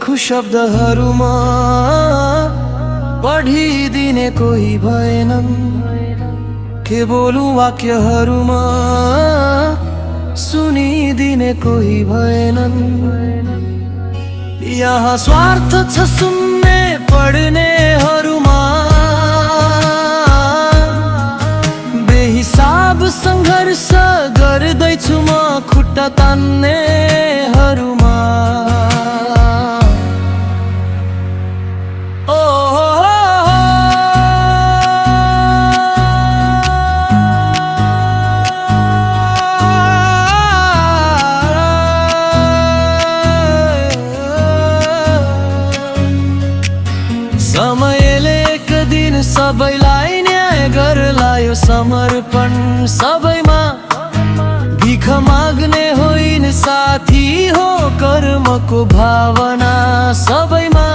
लेखु शब्दहरूमा पढिदिने कोही भएनन्, के बोलु वाक्यहरूमा सुनिदिने कोही भएनन्। यहाँ स्वार्थ छ सुन्ने पढ्नेहरूमा, बेहिसाब सङ्घर्ष गर्दैछु म खुट्टा तान्नेहरूमा। समयले एक दिन सबैलाई न्याय गर्ला, यो समर्पण सबैमा भिख माग्ने होइन साथी हो, कर्मको भावना सबैमा,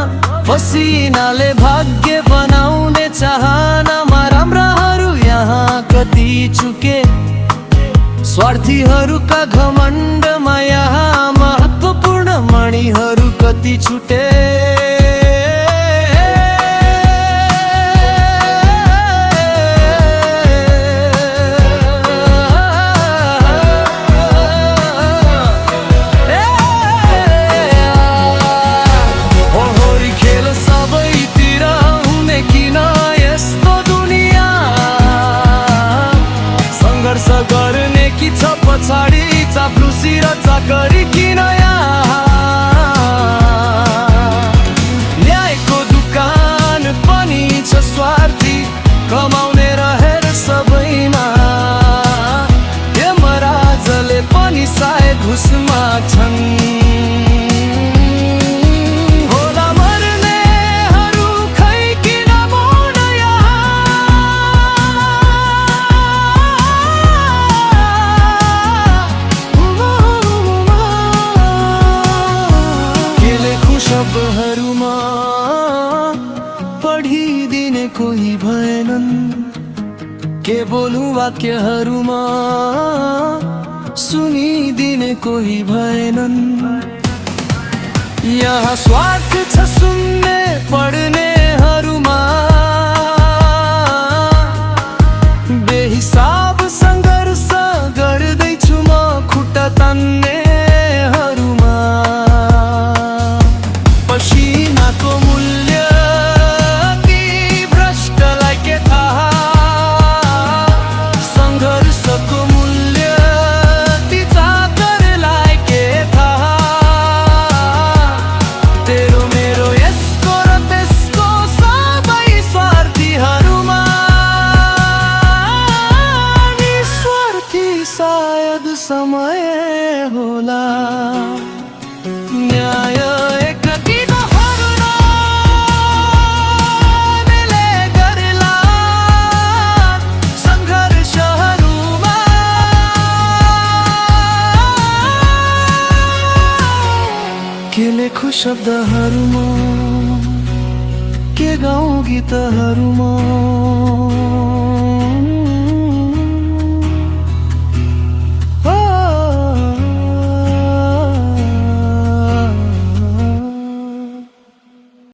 पसिनाले भाग्य बनाउने चाहनामा। राम्राहरू यहाँ कति चुके, स्वार्थीहरूका घमण्डमा यहाँ महत्त्वपूर्ण मणिहरू कति छुटे। गर्ने कि छ पछाडि चाप्लुसी र चाकरी किन यहाँ? न्यायको दुकान पनि छ स्वार्थी, कमाउने रहेर सबैमा। यमराजले पनि सायद घुस माग्छन्। शब्दहरूमा पढिदिने कोही भएनन्, के बोलु वाक्यहरूमा सुनिदिने कोही भएनन्। यहाँ स्वार्थ छ सुन्ने पढ्नेहरूमा, बेहिसाब सङ्घर्ष गर्दैछु म खुट्टा तान्ने। पसिनाको मूल्य ती भ्रष्टलाई के थाहा, सङ्घर्षको मूल्य ती चाकरलाई के थाहा। तेरो मेरो यसको र त्यसको सबै स्वार्थीहरूमा, निस्वार्थी सायद समय होला। न्याय के लेखु शब्दहरूमा, के गाउँ गीतहरूमा।